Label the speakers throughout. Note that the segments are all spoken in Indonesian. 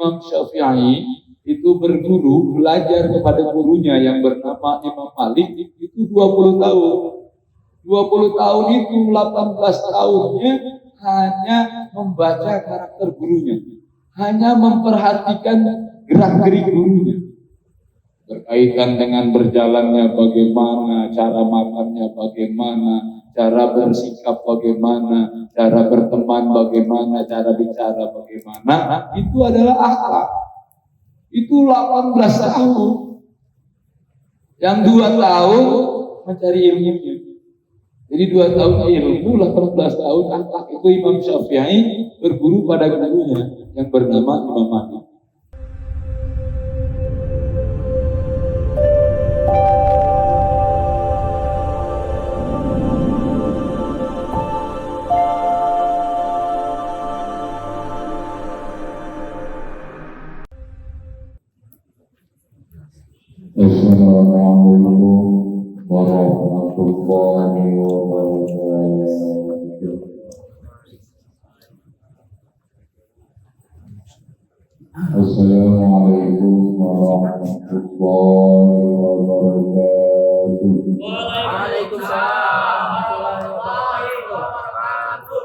Speaker 1: Imam Syafi'i itu berguru, belajar kepada gurunya yang bernama Imam Malik itu 20 tahun. 20 tahun itu 18 tahunnya hanya membaca karakter gurunya, hanya memperhatikan gerak-gerik gurunya, berkaitan dengan berjalannya bagaimana, cara makannya bagaimana, cara bersikap bagaimana, cara berteman bagaimana, cara bicara bagaimana. Itu adalah akhlak. Itu 18 tahun. Yang 2 tahun mencari ilmunya. Jadi 2 tahun ilmu, 18 tahun akhlak. Itu Imam Syafi'i berguru pada gurunya yang bernama Imam Malik.
Speaker 2: Assalamualaikum warahmatullahi wabarakatuh. Assalamualaikum warahmatullahi wabarakatuh.
Speaker 3: Waalaikumsalam warahmatullahi wabarakatuh.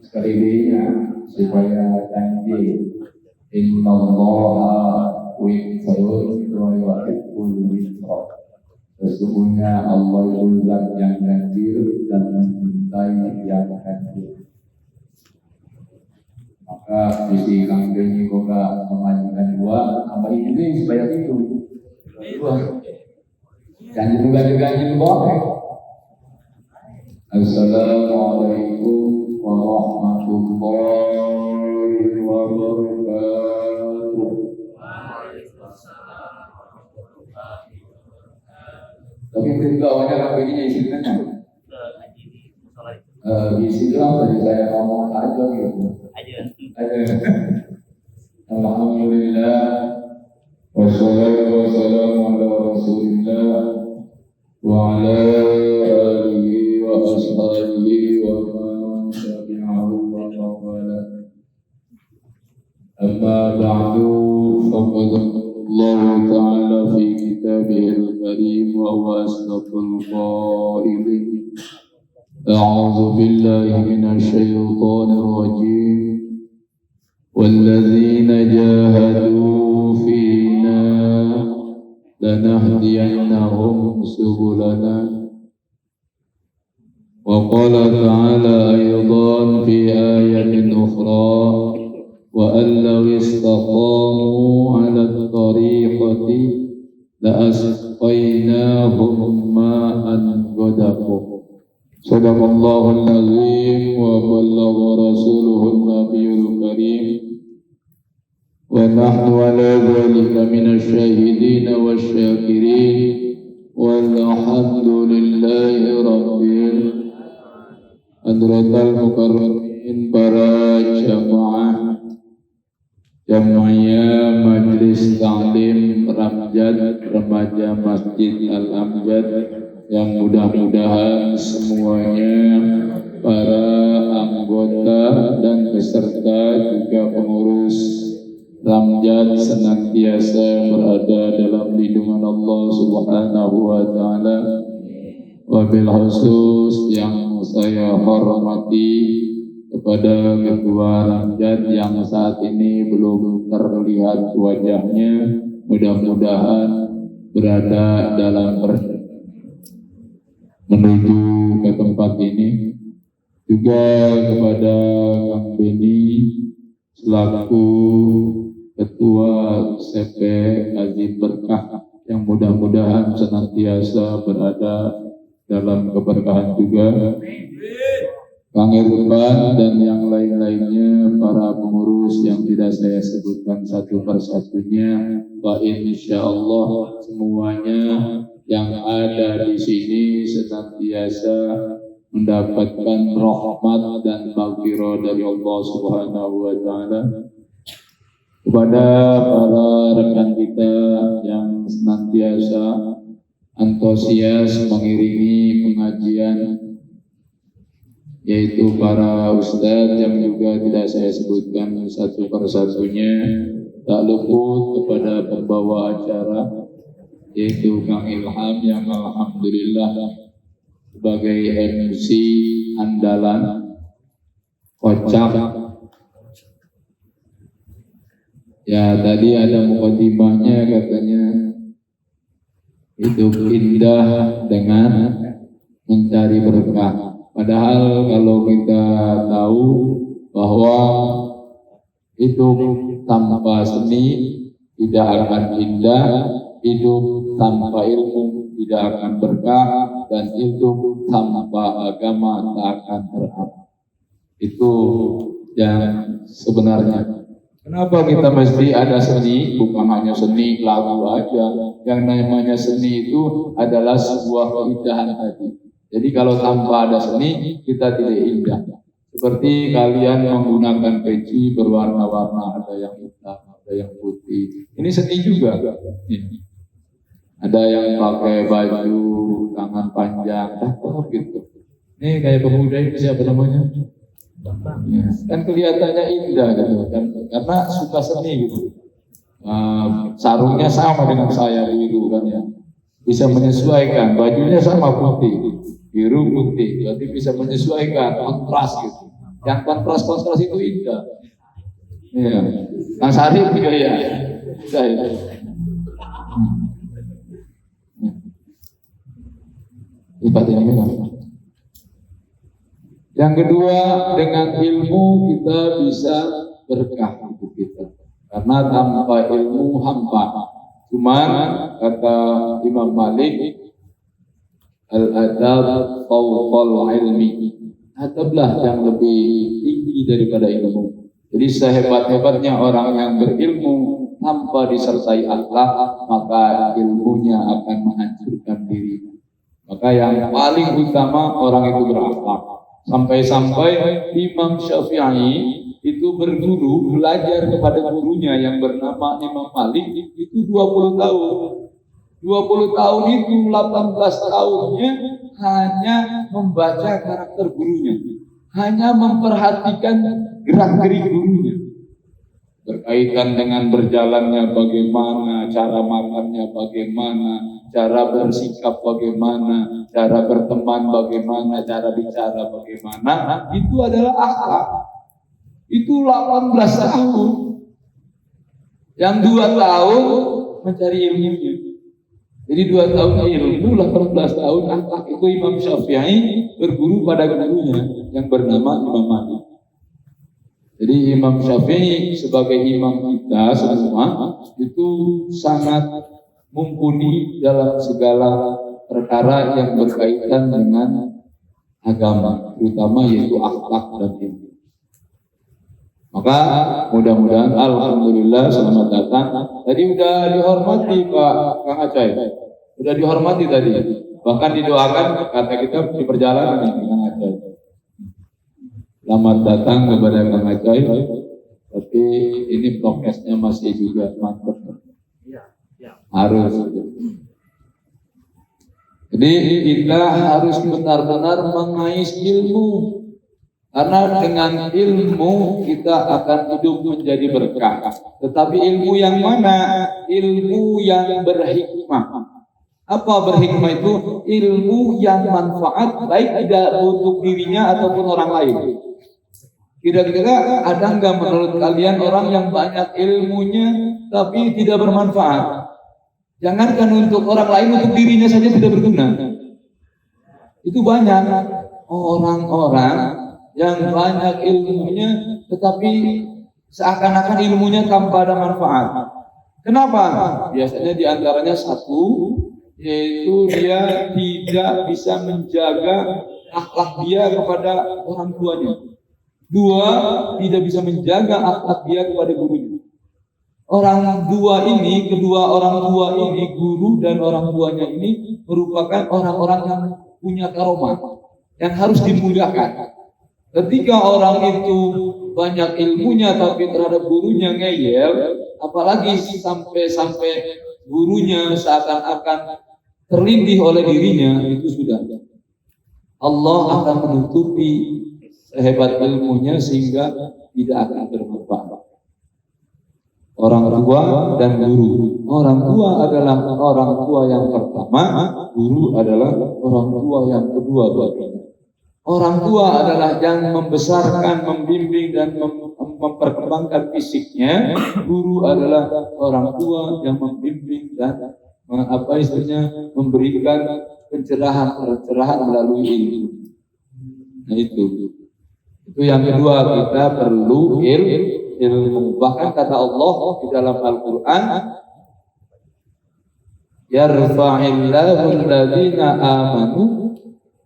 Speaker 2: Sekali ini supaya janji innallaha witrun wa yuhibbul witra. Sesungguhnya Allah itu zat yang ganjil dan mencintai yang ganjil. Maka visi Kang Beni boga memajukan dua, tambah ini supaya itu dua. Ganjil boleh. Assalamualaikum warahmatullahi wabarakatuh. Tapi itu awalnya Kang Beni isinya isilah tadi saya ngomong aja gitu. Aja. Alhamdulillah. Wassalatu wassalamu ala Rasulillah wa ala alihi wa ashabihi wa man tabi'ahu wa wala. Amma ba'du, faqad Allah Ta'ala fi kitabihil karim wa huwa asdaqul qailin. أعوذ بالله من الشيطان الرجيم والذين جاهدوا فينا لنهدينهم سبلنا وقال تعالى أيضا في آية أخرى وأن لو استقاموا على الطريقة لأسقيناهم ماء غدقا صدق الله العظيم وبلغ رسوله النبي الكريم ونحن على ذلك من الشاهدين والشاكرين والحمد لله رب العالمين. Para jamaah Majelis Ta'lim Ramjad Remaja Masjid Al-Amjad yang mudah-mudahan semuanya para anggota dan peserta juga pengurus Ramjad senantiasa berada dalam lindungan Allah Subhanahu wa Ta'ala. Wabil khusus yang saya hormati kepada Ketua Ramjad yang saat ini belum terlihat wajahnya, mudah-mudahan berada dalam menuju ke tempat ini. Juga kepada Kang Beni selaku Ketua CP Azim Berkah yang mudah-mudahan senantiasa berada dalam keberkahan juga. Kang Irfan dan yang lain-lainnya, para pengurus yang tidak saya sebutkan satu persatunya, wa insyaallah semuanya yang ada di sini senantiasa mendapatkan rahmat dan maghfirah dari Allah Subhanahu wa Ta'ala. Kepada para rekan kita yang senantiasa antusias mengiringi pengajian yaitu para ustadz yang juga tidak saya sebutkan satu persatunya, tak luput kepada pembawa acara yaitu Kang Ilham yang alhamdulillah sebagai MC andalan kocak. Ya tadi ada mukadimahnya katanya hidup indah dengan mencari berkah. Padahal kalau kita tahu bahwa hidup tanpa seni tidak akan indah, hidup tanpa ilmu tidak akan berkah, dan hidup tanpa agama tak akan berarti. Itu yang sebenarnya. Kenapa kita mesti ada seni? Bukan hanya seni lagu aja. Yang namanya seni itu adalah sebuah keindahan hati. Jadi kalau tanpa ada seni, kita tidak indah. Seperti kalian menggunakan peci berwarna-warna, ada yang hitam, ada yang putih. Ini seni juga. Ada yang pakai baju tangan panjang, gitu. Ini kayak pemuda ini siapa namanya? Kan kelihatannya indah gitu kan, karena suka seni gitu. Sarungnya sama dengan saya biru kan ya, bisa menyesuaikan. Bajunya sama putih, biru putih, jadi bisa menyesuaikan kontras gitu. Yang kontras itu indah. Iya. Kang Sarip juga ya. Saya. Ibadah ini. Yang kedua, dengan ilmu kita bisa berkah hidup kita. Karena tanpa ilmu hampa. Cuman kata Imam Malik, al-adab fawqal ilmi. Adablah yang lebih tinggi daripada ilmu. Jadi sehebat-hebatnya orang yang berilmu tanpa disertai akhlak, maka ilmunya akan menghancurkan diri. Maka yang paling utama orang itu berakhlak. Sampai-sampai Imam Syafi'i itu berguru, belajar kepada gurunya yang bernama Imam Malik itu 20 tahun. 20 tahun itu 18 tahunnya hanya membaca karakter gurunya, hanya memperhatikan gerak-gerik gurunya. Berkaitan dengan berjalannya bagaimana, cara makannya bagaimana, cara bersikap bagaimana, cara berteman bagaimana, cara bicara bagaimana, itu adalah akhlak. Itu 18 tahun. Yang 2 tahun mencari ilmunya. Jadi 2 tahun ilmu, 18 tahun akhlak. Itu Imam Syafi'i berguru pada gurunya yang bernama Imam Malik. Jadi Imam Syafi'i sebagai imam kita semua itu sangat mumpuni dalam segala perkara yang berkaitan dengan agama, terutama yaitu akhlak dan ilmu. Maka mudah-mudahan alhamdulillah selamat datang. Tadi udah dihormati Pak Kang Acai, udah dihormati tadi. Bahkan didoakan kata kita di perjalanan ini Kang Acai. Selamat datang kepada Kang Acai. Tapi ini prokesnya masih juga mantap. Harus. Jadi kita harus benar-benar mengais ilmu. Karena dengan ilmu kita akan hidup menjadi berkah. Tetapi ilmu yang mana? Ilmu yang berhikmah. Apa berhikmah itu? Ilmu yang manfaat baik tidak untuk dirinya ataupun orang lain. Kira-kira ada nggak menurut kalian orang yang banyak ilmunya tapi tidak bermanfaat? Jangankan untuk orang lain, untuk dirinya saja tidak berguna. Itu banyak orang-orang yang banyak ilmunya tetapi seakan-akan ilmunya tanpa ada manfaat. Kenapa? Biasanya diantaranya satu, yaitu dia tidak bisa menjaga akhlak dia kepada orang tuanya. 2, tidak bisa menjaga akhlak dia kepada gurunya. Kedua orang tua ini, guru dan orang tuanya ini merupakan orang-orang yang punya karomah, yang harus dimuliakan. Ketika orang itu banyak ilmunya tapi terhadap gurunya ngeyel, apalagi sampai gurunya seakan-akan terlindih oleh dirinya, itu sudah Allah akan menutupi sehebat ilmunya sehingga tidak akan bermanfaat. Orang tua dan guru. Orang tua adalah orang tua yang pertama, guru adalah orang tua yang kedua baginya. Orang tua adalah yang membesarkan, membimbing dan memperkembangkan fisiknya. Guru adalah orang tua yang membimbing dan memberikan pencerahan melalui ilmu. Nah itu yang kedua, kita perlu ilmu. Bahkan kata Allah di dalam Al-Quran, yarfa'illahu alladhina amanu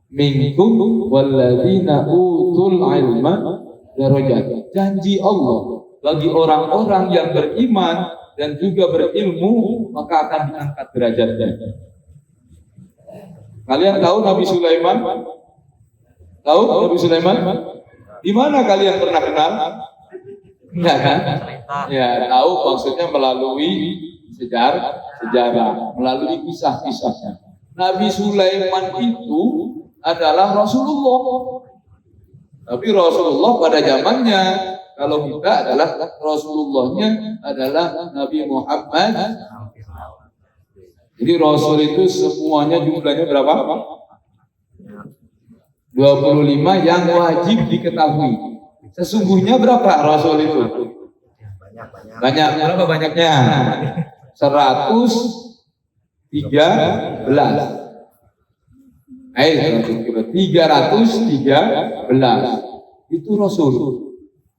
Speaker 2: minkum walladzina utul ilma darajat. Janji Allah bagi orang-orang yang beriman dan juga berilmu, maka akan diangkat derajatnya. Kalian tahu Nabi Sulaiman? Tahu Nabi Sulaiman? Di mana kalian pernah kenal? Enggak kan? Ya, tahu maksudnya melalui sejarah, melalui kisah-kisahnya. Nabi Sulaiman itu adalah Rasulullah. Tapi Rasulullah pada zamannya, kalau kita adalah Rasulullahnya adalah Nabi Muhammad. Jadi Rasul itu semuanya jumlahnya berapa? 25 yang wajib diketahui. Sesungguhnya berapa Rasul itu? Banyak. Berapa banyaknya? 113. 313 itu Rasul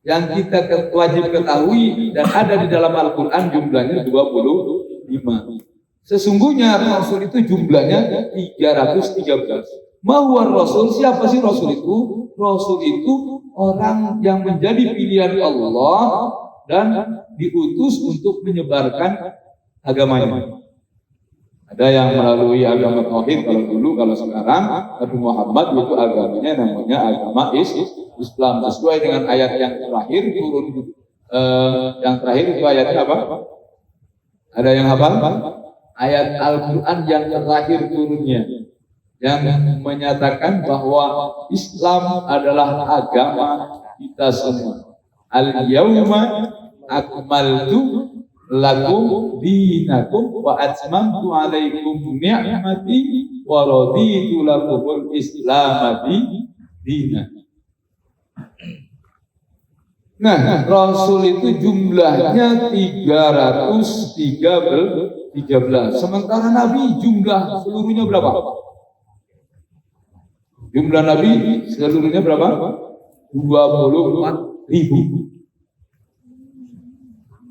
Speaker 2: yang kita wajib ketahui dan ada di dalam Al-Quran jumlahnya 25. Sesungguhnya Rasul itu jumlahnya 313. Mahwar Rasul, siapa sih Rasul itu? Rasul itu orang yang menjadi pilihan Allah dan diutus untuk menyebarkan agamanya. Ada yang melalui agama tauhid kalau dulu, kalau sekarang Nabi Muhammad itu agamanya namanya agama Islam, sesuai dengan ayat yang terakhir turun. Yang terakhir itu ayatnya apa? Ada yang hafal? Ayat Al-Quran yang terakhir turunnya, yang menyatakan bahwa Islam adalah agama kita semua. Al-yawma akmaltu lakum dinakum wa atmamtu alaikum ni'mati wa raditu lakumul Islam dinan. Nah, Rasul itu jumlahnya 313. Sementara Nabi jumlah seluruhnya berapa? Jumlah Nabi seluruhnya berapa? 24.000.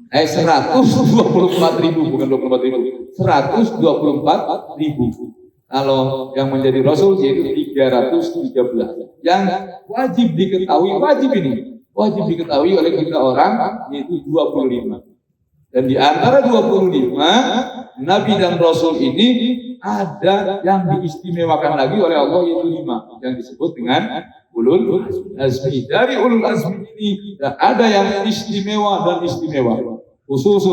Speaker 2: 124.000, bukan 24.000. 124.000. Kalau yang menjadi Rasul yaitu 313. Yang wajib diketahui oleh kita orang yaitu 25. Dan di antara 25 Nabi dan Rasul ini ada yang diistimewakan lagi oleh Allah yaitu 5 yang disebut dengan ulul azmi. Dari ulul azmi ini ada yang istimewa dan istimewa, khusus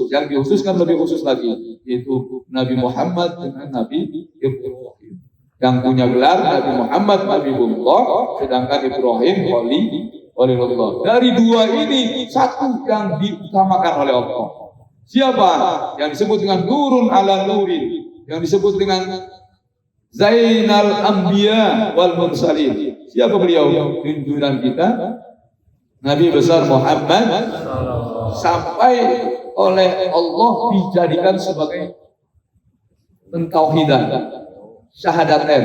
Speaker 2: yang dikhususkan lebih khusus lagi yaitu Nabi Muhammad dengan Nabi Ibrahim. Yang punya gelar Nabi Muhammad Habibullah, sedangkan Ibrahim Khalilullah. Dari dua ini satu yang diutamakan oleh Allah. Siapa? Yang disebut dengan Nurun ala Nurin, yang disebut dengan Zainal Anbiya wal Mursalin. Siapa beliau? Junjungan kita Nabi besar Muhammad, sampai oleh Allah dijadikan sebagai pentauhidan, syahadaten,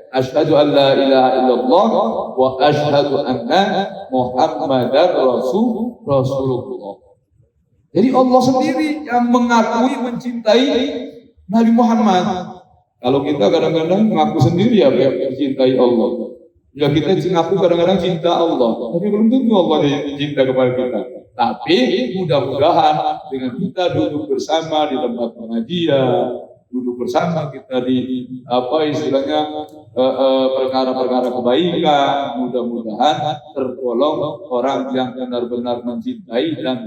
Speaker 2: asyhadu an la ilaha illallah wa asyhadu anna Muhammadar Rasulullah. Jadi Allah sendiri yang mengakui mencintai Nabi Muhammad. Kalau kita kadang-kadang mengaku sendiri ya mencintai Allah. Ya kita ngaku kadang-kadang cinta Allah, tapi belum tentu Allah cinta kepada kita. Tapi mudah-mudahan dengan kita duduk bersama di tempat pengajian, duduk bersama kita di perkara-perkara kebaikan, mudah-mudahan tergolong orang yang benar-benar mencintai dan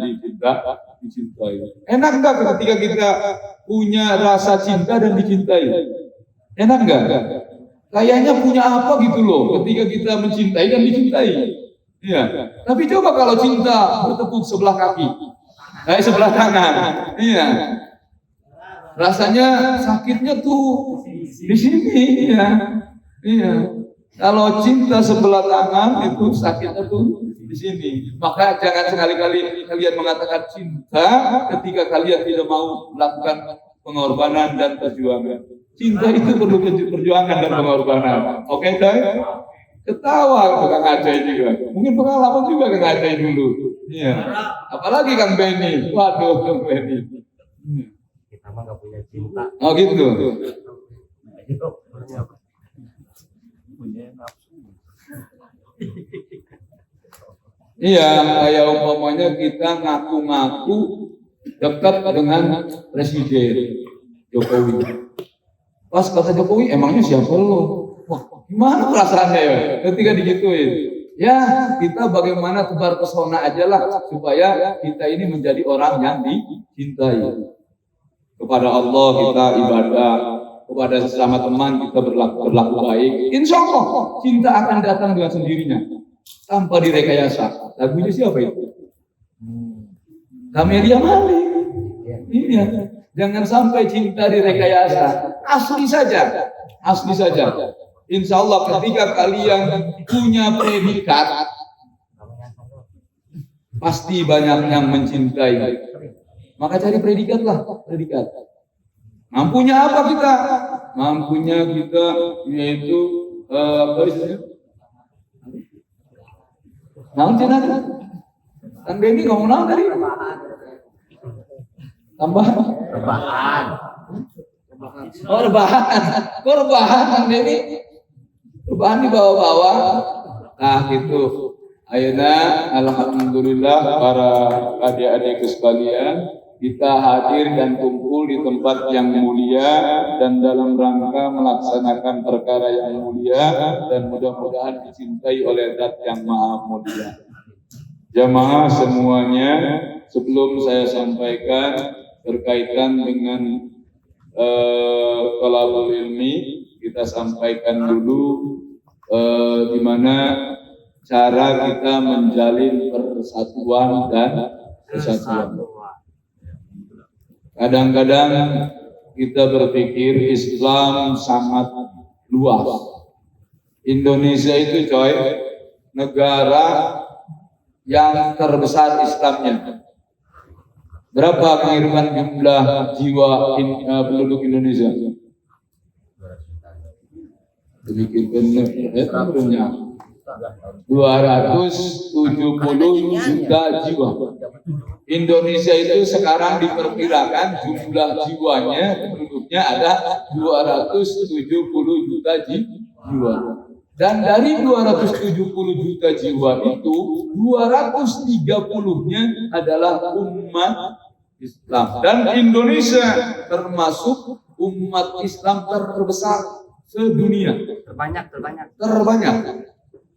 Speaker 2: dicintai. Enak enggak ketika kita punya rasa cinta dan dicintai? Enak enggak?
Speaker 1: kayaknya punya apa gitu loh ketika kita mencintai dan dicintai. Iya. Tapi coba kalau cinta bertepuk sebelah kaki, sebelah tangan. Iya. Rasanya sakitnya tuh di sini, ya. Iya. Kalau cinta sebelah tangan itu sakitnya tuh di sini. Maka jangan sekali-kali kalian mengatakan cinta ketika kalian tidak mau melakukan pengorbanan dan perjuangan. Cinta itu perlu perjuangan dan pengorbanan. Oke, Coy? Ketawa Kang Aceh juga. Mungkin pengalaman juga Kang Aceh dulu. Iya. Apalagi Kang Benny. Waduh, Kang Benny.
Speaker 3: Kita mah nggak punya cinta.
Speaker 1: Oh gitu.
Speaker 3: Punya nafsu.
Speaker 1: Iya, kayak umpamanya kita ngaku-ngaku dekat dengan Presiden Jokowi. Pas kata Jokowi, emangnya siapa lo? Wah, gimana perasaannya ya ketika digituin? Ya, kita bagaimana tebar pesona aja lah supaya kita ini menjadi orang yang dicintai. Kepada Allah kita ibadah, kepada sesama teman kita berlaku baik. Insya Allah cinta akan datang dengan sendirinya tanpa direkayasa. Lagunya siapa itu? Camelia Malik. Iya. Jangan sampai cinta direkayasa. Asli saja. Asli saja. Insya Allah ketika kalian punya predikat, pasti banyak yang mencintai. Maka cari predikat lah, predikat. Mampunya apa kita? Mampunya kita yaitu apa istilahnya? Naon cenah? Kang Denny ngomong naon tadi? Tambahan.
Speaker 3: Rebahan.
Speaker 1: Oh, rebahan. Kok rebahan Kang Denny? Rebahan dibawa-bawa. Nah, gitu. Ayeuna alhamdulillah para adik-adik sekalian, kita hadir dan kumpul di tempat yang mulia dan dalam rangka melaksanakan perkara yang mulia dan mudah-mudahan dicintai oleh Zat yang Maha Mulia. Jamaah semuanya, sebelum saya sampaikan berkaitan dengan thalabul ilmi, kita sampaikan dulu di mana cara kita menjalin persatuan dan kesatuan. Kadang-kadang kita berpikir Islam sangat luas. Indonesia itu coy, negara yang terbesar Islamnya. Berapa pengiriman jumlah jiwa penduduk Indonesia? Demikian benar. 270 juta jiwa. Indonesia itu sekarang diperkirakan jumlah jiwanya, penduduknya ada 270 juta jiwa. Dan dari 270 juta jiwa itu 230-nya adalah umat Islam. Dan Indonesia termasuk umat Islam terbesar sedunia. Terbanyak.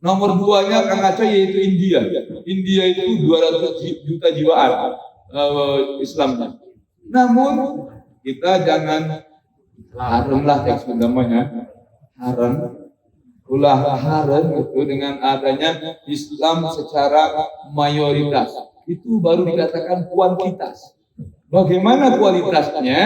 Speaker 1: Nomor 2-nya Kang Aceh yaitu India. India itu 200 juta jiwaan Islamnya. Namun kita jangan haram lah teks namanya. Haram. Ulah haram itu dengan adanya Islam secara mayoritas. Itu baru dikatakan kuantitas. Bagaimana kualitasnya?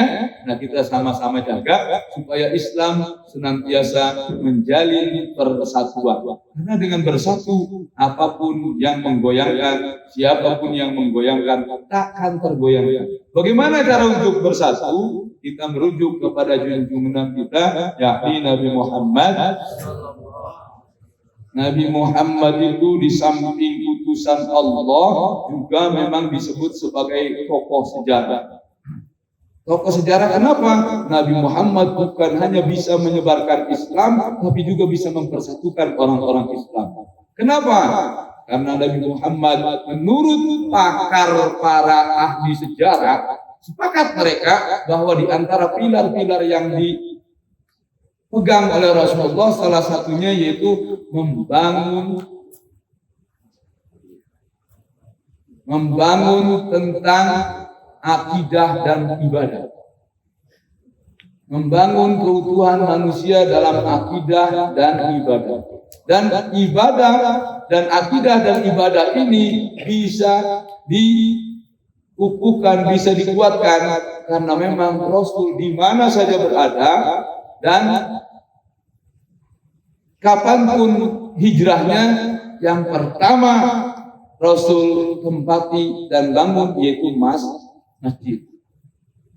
Speaker 1: Nah, kita sama-sama jaga supaya Islam senantiasa menjalin persatuan. Karena dengan bersatu, apapun yang menggoyangkan, siapapun yang menggoyangkan, takkan tergoyangkan. Bagaimana cara untuk bersatu? Kita merujuk kepada junjungan kita, yakni Nabi Muhammad. Nabi Muhammad itu di samping utusan Allah juga memang disebut sebagai tokoh sejarah. Tokoh sejarah kenapa? Nabi Muhammad bukan hanya bisa menyebarkan Islam, tapi juga bisa mempersatukan orang-orang Islam. Kenapa? Karena Nabi Muhammad menurut pakar para ahli sejarah, sepakat mereka bahwa di antara pilar-pilar yang dipegang oleh Rasulullah salah satunya yaitu membangun tentang akidah dan ibadah. membangun keutuhan manusia dalam akidah dan ibadah. Dan ibadah dan akidah dan ibadah ini bisa diukuhkan, bisa dikuatkan karena memang Rasul di mana saja berada dan kapanpun hijrahnya, yang pertama Rasul tempati dan bangun yaitu masjid.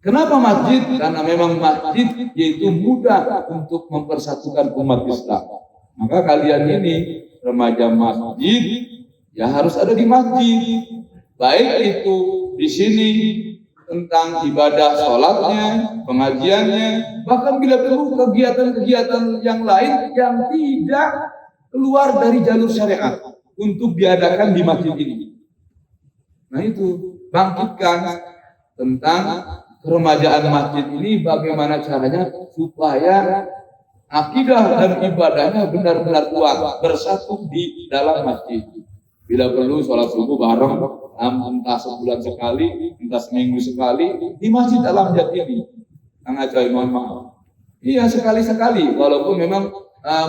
Speaker 1: Kenapa masjid? Karena memang masjid yaitu mudah untuk mempersatukan umat Islam. Maka kalian ini remaja masjid ya harus ada di masjid. Baik itu di sini tentang ibadah sholatnya, pengajiannya, bahkan bila perlu kegiatan-kegiatan yang lain yang tidak keluar dari jalur syariat untuk diadakan di masjid ini. Nah itu, bangkitkan tentang keremajaan masjid ini, bagaimana caranya supaya akidah dan ibadahnya benar-benar kuat, bersatu di dalam masjid. Bila perlu sholat subuh bareng, entah sebulan sekali, entah seminggu sekali, di masjid Al-Amjad ini. Kang Acoy, mohon maaf. Iya, sekali-sekali, walaupun memang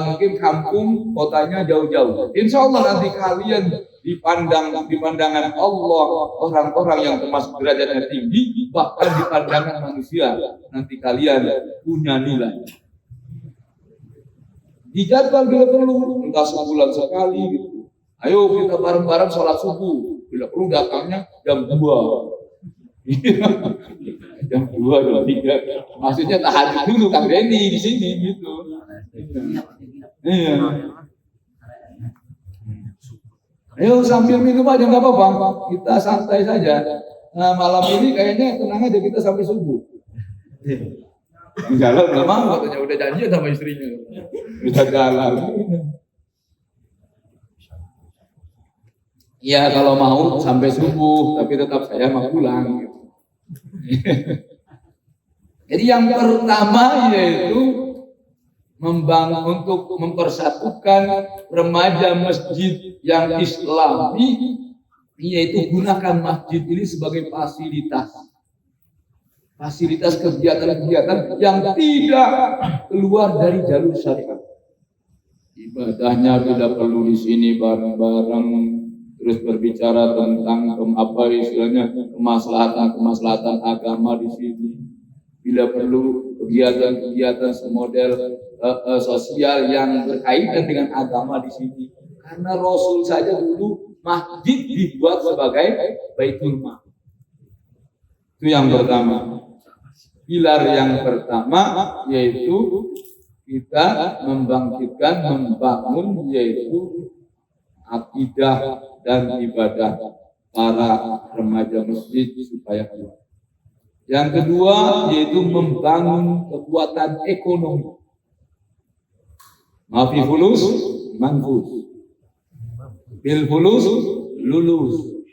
Speaker 1: mungkin kampung, kotanya jauh-jauh. Insya Allah nanti kalian di pandangan Allah, orang-orang yang termasuk derajatnya tinggi, bahkan di pandangan manusia, nanti kalian punya nilai. Dijadwal bila perlu, entah sebulan sekali gitu. Ayo kita bareng-bareng sholat subuh. Bila perlu datangnya jam 2. Jam 2, jam 3. Maksudnya tahajud dulu Kang Denny di sini gitu. Iya. Ayo sambil minum aja nggak apa-apa. Kita santai saja. Nah, malam ini kayaknya tenang aja kita sampai subuh. Jalan nggak mau, katanya udah janji sama istrinya. Bisa jalan. Ya kalau mau sampai subuh, tapi tetap saya mau pulang. Jadi yang pertama yaitu membangun untuk mempersatukan remaja masjid yang Islami, yaitu gunakan masjid ini sebagai fasilitas kegiatan-kegiatan yang tidak keluar dari jalur syariat. Ibadahnya tidak perlu di sini bareng-bareng, terus berbicara tentang kemaslahatan agama di sini. Bila perlu kegiatan-kegiatan semodel sosial yang berkaitan dengan agama di sini. Karena Rasul saja dulu masjid dibuat sebagai Baitul Mal. Itu yang pertama. Pilar yang pertama yaitu kita membangun yaitu akidah dan ibadah para remaja masjid supaya kuat. Yang kedua yaitu membangun kekuatan ekonomi. Mafi fulus manfus, bil fulus lulus,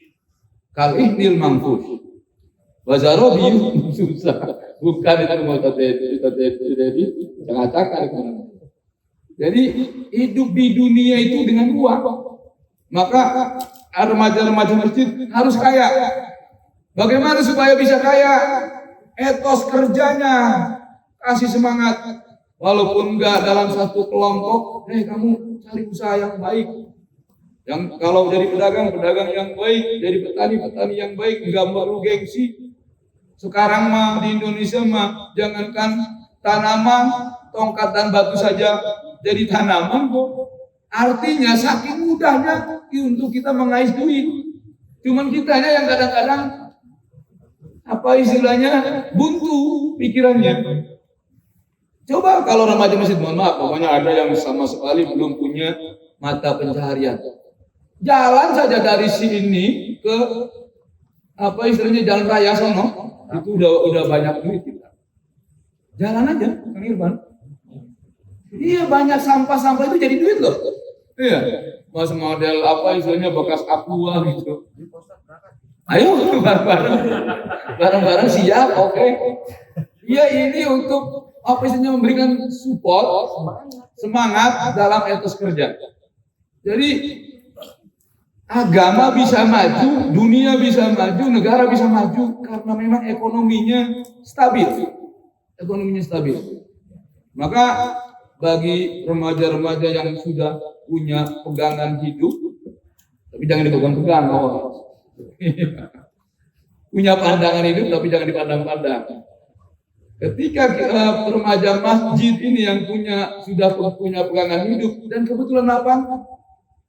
Speaker 1: kal ihnil manfus, wazarobi susah. Bukan itu mau tadi cakar. Jadi hidup di dunia itu dengan uang. Maka remaja-remaja masjid harus kaya. Bagaimana supaya bisa kaya? Etos kerjanya, kasih semangat. Walaupun enggak dalam satu kelompok, kamu cari usaha yang baik. Yang kalau dari pedagang yang baik, dari petani yang baik, enggak perlu gengsi. Sekarang mah di Indonesia mah jangankan tanaman, tongkat dan batu saja jadi tanaman kok. Artinya saking mudahnya untuk kita mengais duit. Cuman kitanya yang kadang-kadang apa istilahnya buntu pikirannya. Coba kalau remaja masjid, mohon maaf, pokoknya ada yang sama sekali belum punya mata pencaharian. Jalan saja dari sini ke apa istilahnya jalan raya sono. Itu udah banyak duit kita. Jalan aja, Kang Irfan. Iya, banyak sampah-sampah itu jadi duit loh. Iya. Mas model apa istilahnya bekas aqua gitu. Ayo bareng-bareng siap, oke. Iya, ini untuk apa istilahnya memberikan support, semangat dalam etos kerja. Jadi agama bisa maju, dunia bisa maju, negara bisa maju karena memang ekonominya stabil. ekonominya stabil. Maka bagi remaja-remaja yang sudah punya pegangan hidup, tapi jangan dipegang-pegang, punya pandangan hidup tapi jangan dipandang-pandang. Ketika remaja masjid ini yang sudah punya pegangan hidup dan kebetulan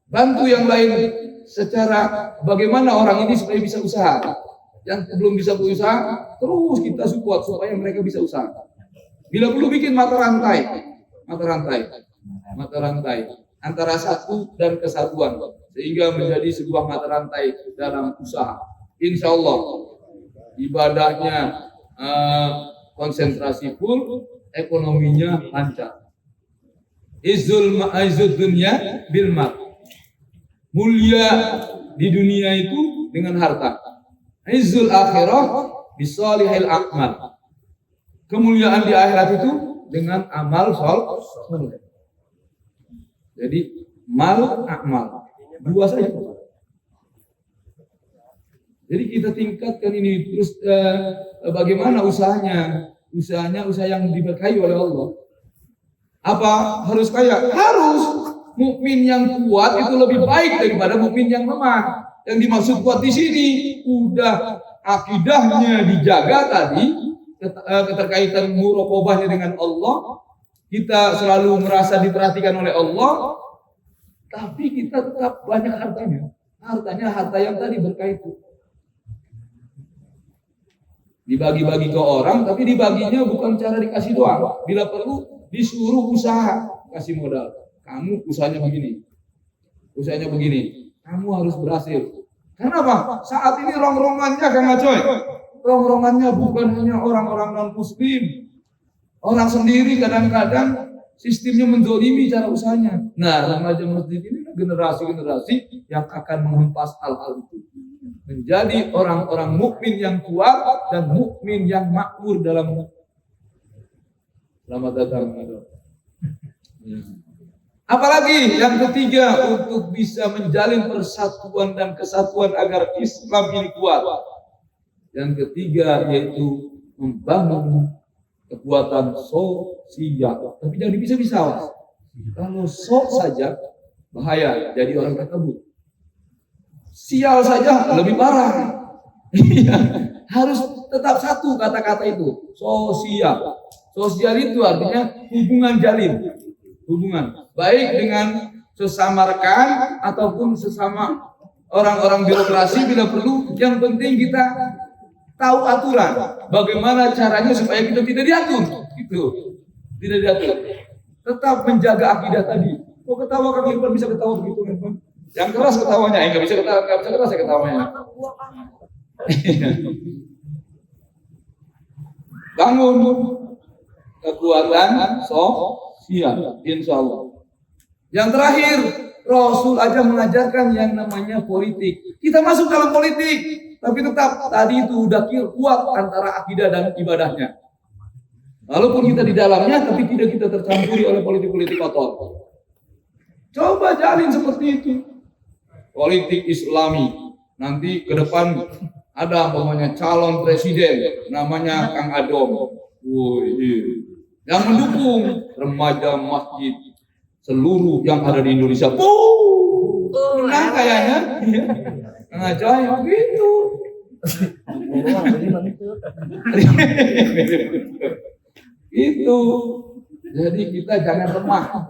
Speaker 1: bantu yang lain secara bagaimana orang ini supaya bisa usaha. Yang belum bisa berusaha, terus kita support supaya mereka bisa usaha. Bila perlu bikin mata rantai antara satu dan kesatuan sehingga menjadi sebuah mata rantai dalam usaha. Insya Allah ibadahnya konsentrasi full, ekonominya lancar. Izzul dunya bil mal. Mulia di dunia itu dengan harta. Izzul akhirah bisolihil akmal. Kemuliaan di akhirat itu dengan amal soleh. Jadi mal akmal dua saja. Jadi kita tingkatkan ini terus bagaimana usahanya? Usaha yang diberkahi oleh Allah. Apa harus kaya? Harus. Mukmin yang kuat itu lebih baik daripada mukmin yang lemah. Yang dimaksud kuat di sini udah akidahnya dijaga tadi, keterkaitan muraqabahnya dengan Allah, kita selalu merasa diperhatikan oleh Allah, tapi kita tetap banyak hartanya. Harta yang tadi berkah itu. Dibagi-bagi ke orang, tapi dibaginya bukan cara dikasih doang. Bila perlu disuruh usaha, kasih modal. Kamu usahanya begini. Kamu harus berhasil. Kenapa? Saat ini rongrongannya Kang Acoy. Rongrongannya bukan hanya orang-orang non-muslim. Orang sendiri kadang-kadang sistemnya menzolimi cara usahanya. Nah, remaja masjid ini generasi-generasi yang akan menghempas hal-hal itu. Menjadi orang-orang mukmin yang kuat dan mukmin yang makmur dalam. Selamat datang. Apalagi yang ketiga, untuk bisa menjalin persatuan dan kesatuan agar Islam ini kuat. Yang ketiga yaitu membangun kekuatan sosial. Tapi jangan bisa-bisa. Kalau saja bahaya, jadi orang takabur. Sial saja lebih parah. Harus tetap satu kata-kata itu, sosial. Sosial itu artinya hubungan jalin. Hubungan baik dengan sesama rekan ataupun sesama orang-orang birokrasi bila perlu. Yang penting kita tahu aturan, bagaimana caranya supaya kita tidak diatur, gitu. Tidak diatur. Tetap menjaga akidah tadi. Kok ketawa Kang Irfan bisa ketawa begitu, Irfan? Yang keras ketawanya, nggak bisa keras ya ketawanya. Bangun kekuatan sosial, insya Allah. Yang terakhir, Rasul aja mengajarkan yang namanya politik. Kita masuk dalam politik, tapi tetap tadi itu udah kuat antara akidah dan ibadahnya. Walaupun kita di dalamnya, tapi tidak kita tercampuri oleh politik-politik kotor. Coba jalin seperti itu. Politik Islami. Nanti ke depan ada umpamanya calon presiden, namanya Kang Adom. Yang mendukung remaja masjid seluruh yang ada di Indonesia. Menang kayaknya. Kang Acoy begitu. Itu. Jadi kita jangan lemah.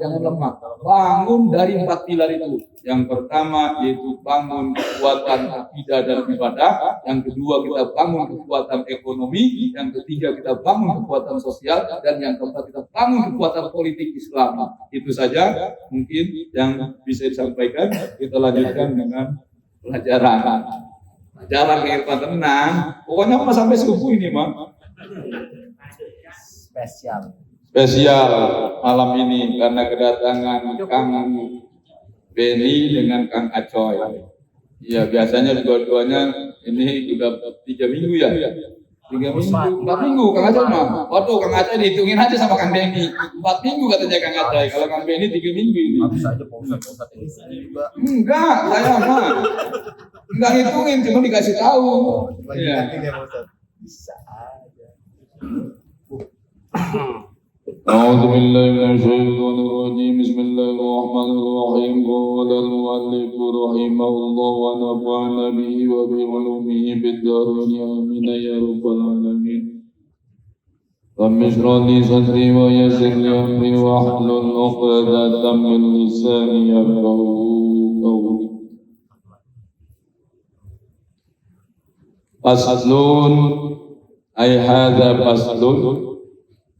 Speaker 1: Bangun dari 4 pilar itu. Yang pertama yaitu bangun kekuatan akidah dan ibadah. Yang kedua kita bangun kekuatan ekonomi. Yang ketiga kita bangun kekuatan sosial. Dan yang keempat kita bangun kekuatan politik Islam. Itu saja mungkin yang bisa disampaikan. Kita lanjutkan dengan pelajaran. Pelajaran yang tenang. Pokoknya mah sampai subuh ini mah. Spesial malam ini karena kedatangan Kang Beni dengan Kang Acoy. Iya, biasanya dua-duanya ini sudah 3 minggu ya. 3 minggu, 4 minggu Kang Acoy mah. Waduh, Kang Acoy dihitungin aja sama Kang Beni. 4 minggu katanya Kang Acoy. Kalau Kang Beni 3 minggu ini.
Speaker 3: Habis aja Pak ini juga.
Speaker 1: Enggak, saya mah. Enggak ngitungin, cuma dikasih tahu. Iya.
Speaker 3: Bisa aja.
Speaker 2: أعوذ بالله من الشيطان الرجيم بسم الله الرحمن الرحيم قال المؤلف رحمه الله ونفعنا به وبعلومه بالدارين آمين يا رب العالمين رب اشرح لي صدري ويسر لي أمري واحلل عقدة من لساني يفقهوا قولي Faslun ay hadza faslun.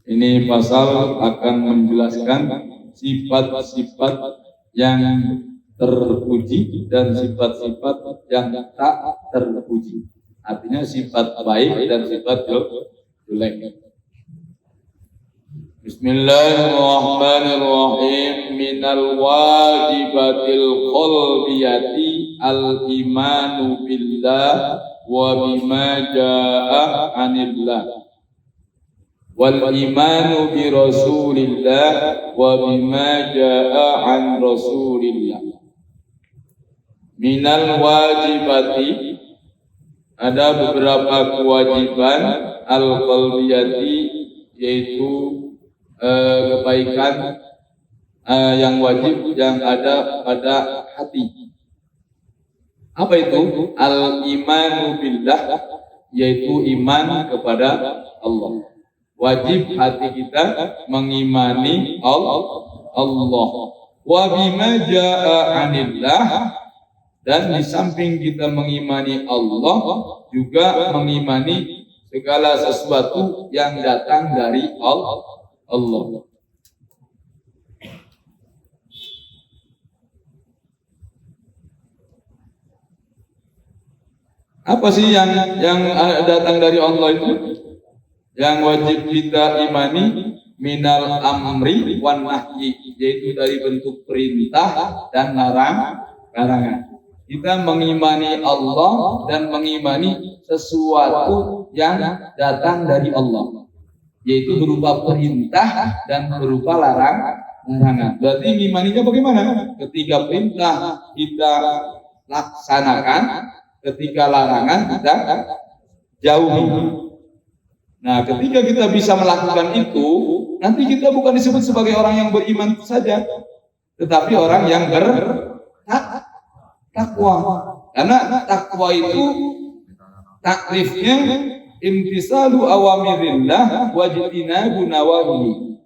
Speaker 2: Ini pasal akan menjelaskan sifat-sifat yang terpuji dan sifat-sifat yang tak terpuji. Artinya sifat baik dan sifat jelek. Bismillahirrahmanirrahim. Minal wajibatil qalbiyati al-imanu billah wa bima jaa'a 'anillah wal imanu bi rasulillah wa bima jaa'a 'an rasulillah. Minal wajibati, ada beberapa kewajiban al-qalbiyati, yaitu kebaikan yang wajib yang ada pada hati. Apa itu? Al-imanu billah, yaitu iman kepada Allah. Wajib hati kita mengimani Allah. Wa bima jaa'a 'anillah, dan di samping kita mengimani Allah, juga mengimani segala sesuatu yang datang dari Allah. Apa sih yang datang dari Allah itu? Yang wajib kita imani, minal amri wan nahyi, yaitu dari bentuk perintah dan larangan. Kita mengimani Allah dan mengimani sesuatu yang datang dari Allah, yaitu berupa perintah dan berupa larangan. Berarti mengimaninya bagaimana? Ketika perintah kita laksanakan, ketika larangan kita jauhi. Nah, ketika kita bisa melakukan itu, nanti kita bukan disebut sebagai orang yang beriman saja, tetapi orang yang bertakwa. Karena takwa itu takrifnya imtisalu awamirillah wajibina gunawahi.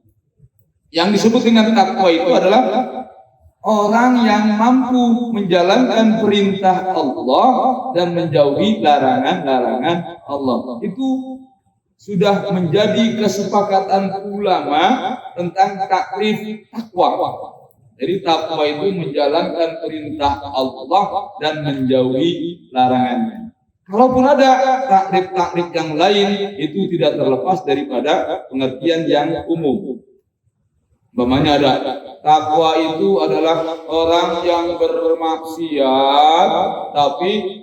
Speaker 2: Yang disebut dengan takwa itu adalah orang yang mampu menjalankan perintah Allah dan menjauhi larangan-larangan Allah. Itu sudah menjadi kesepakatan ulama tentang takrif takwa. Jadi takwa itu menjalankan perintah Allah dan menjauhi larangannya. Kalaupun ada takrif-takrif yang lain, itu tidak terlepas daripada pengertian yang umum. Umpamanya ada takwa itu adalah orang yang bermaksiat, tapi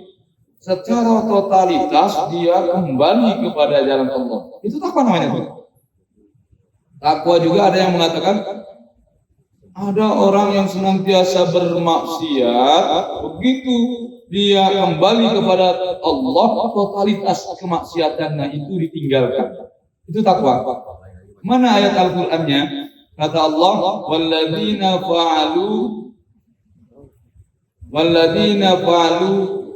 Speaker 2: secara totalitas dia kembali kepada jalan Allah. Itu takwa namanya. Takwa juga ada yang mengatakan ada orang yang senantiasa bermaksiat, begitu dia kembali kepada Allah, totalitas kemaksiatannya itu ditinggalkan. Itu takwa. Mana ayat Al-Qur'annya? Kata Allah, walladzina fa'alu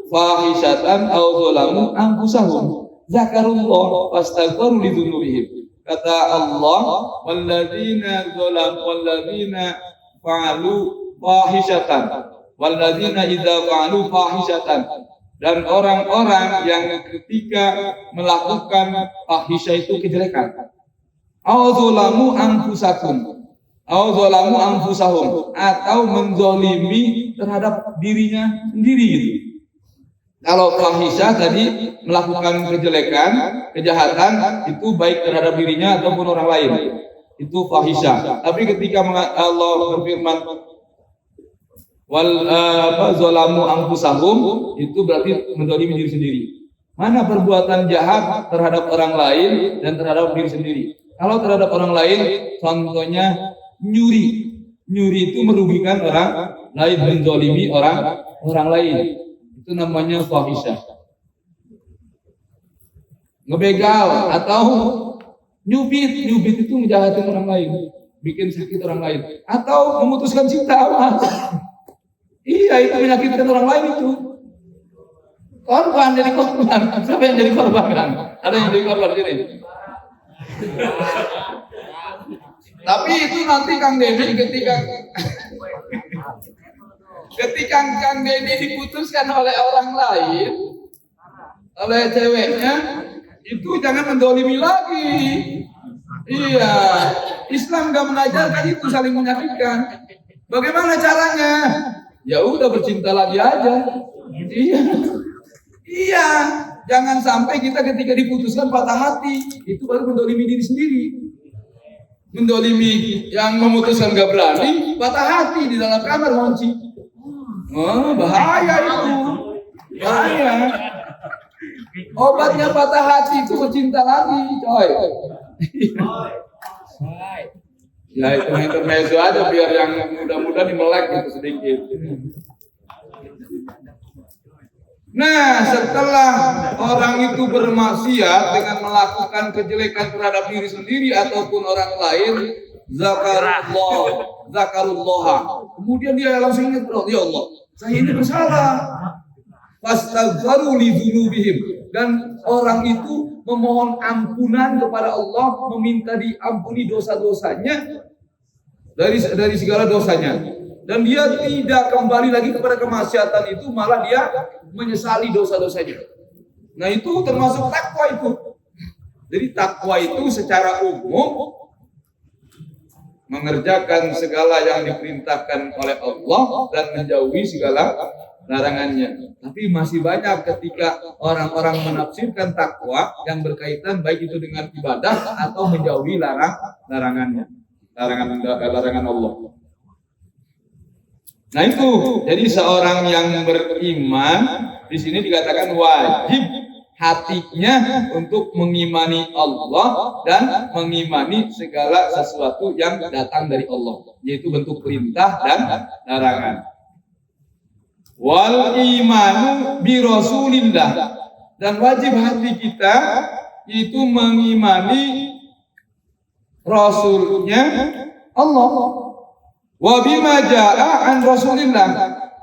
Speaker 2: fahishatan aw zalamu anfusahum zakarullah fastaghfiru lidzunubihim. Kata Allah, walladzina fa'alu fahishatan, walladzina idza fa'alu fahishatan, dan orang-orang yang ketika melakukan fahisyah itu kejelekan, aw zalamu anfusahum, atau menzolimi terhadap dirinya sendiri gitu. Kalau fahisyah tadi melakukan kejelekan, kejahatan, itu baik terhadap dirinya ataupun orang lain, itu fahisyah. Tapi ketika Allah berfirman zalamu anfusahum, itu berarti menzalimi diri sendiri. Mana perbuatan jahat terhadap orang lain dan terhadap diri sendiri? Kalau terhadap orang lain, contohnya nyuri. Nyuri itu merugikan orang lain, menzalimi orang lain. Itu namanya fahisyah. Ngebegal atau
Speaker 1: Nyubit itu ngejahatin orang lain, bikin sakit orang lain, atau memutuskan cinta, Mas. Iya, itu menyakitkan orang lain itu. Korban jadi korban. Siapa yang jadi korban kan? Ada yang jadi korban sini. Tapi itu nanti Kang Deddy ketika Kang Deddy diputuskan oleh orang lain, oleh ceweknya, itu jangan mendolimi lagi. Iya, Islam gak mengajarkan itu saling menyakitkan. Bagaimana caranya? Ya udah bercinta lagi aja. Iya, jangan sampai kita ketika diputuskan patah hati, itu baru mendolimi diri sendiri. Mendolimi yang memutuskan gak berani, patah hati di dalam kamar kunci. Oh, bahaya itu. Bahaya. Obatnya patah hati itu bercinta lagi, coy. Ya itu intermezzo aja biar yang muda-muda dimelek gitu sedikit. Nah, setelah orang itu bermaksiat dengan melakukan kejelekan terhadap diri sendiri ataupun orang lain, zakarullah. Kemudian dia langsung ingat, ya Allah, saya ini bersalah. Fastaghfiru li dzunubihim, dan orang itu memohon ampunan kepada Allah, meminta diampuni dosa-dosanya dari segala dosanya, dan dia tidak kembali lagi kepada kemaksiatan itu, malah dia menyesali dosa-dosanya. Nah, itu termasuk takwa itu. Jadi takwa itu secara umum mengerjakan segala yang diperintahkan oleh Allah dan menjauhi segala larangannya. Tapi masih banyak ketika orang-orang menafsirkan takwa yang berkaitan baik itu dengan ibadah atau menjauhi larangannya, larangan Allah. Nah itu, jadi seorang yang beriman di sini dikatakan wajib hatinya untuk mengimani Allah dan mengimani segala sesuatu yang datang dari Allah, yaitu bentuk perintah dan larangan. Wal imanu bi Rasulillah, dan wajib hati kita itu mengimani Rasulnya Allah. Wa bima jaa an Rasulillah,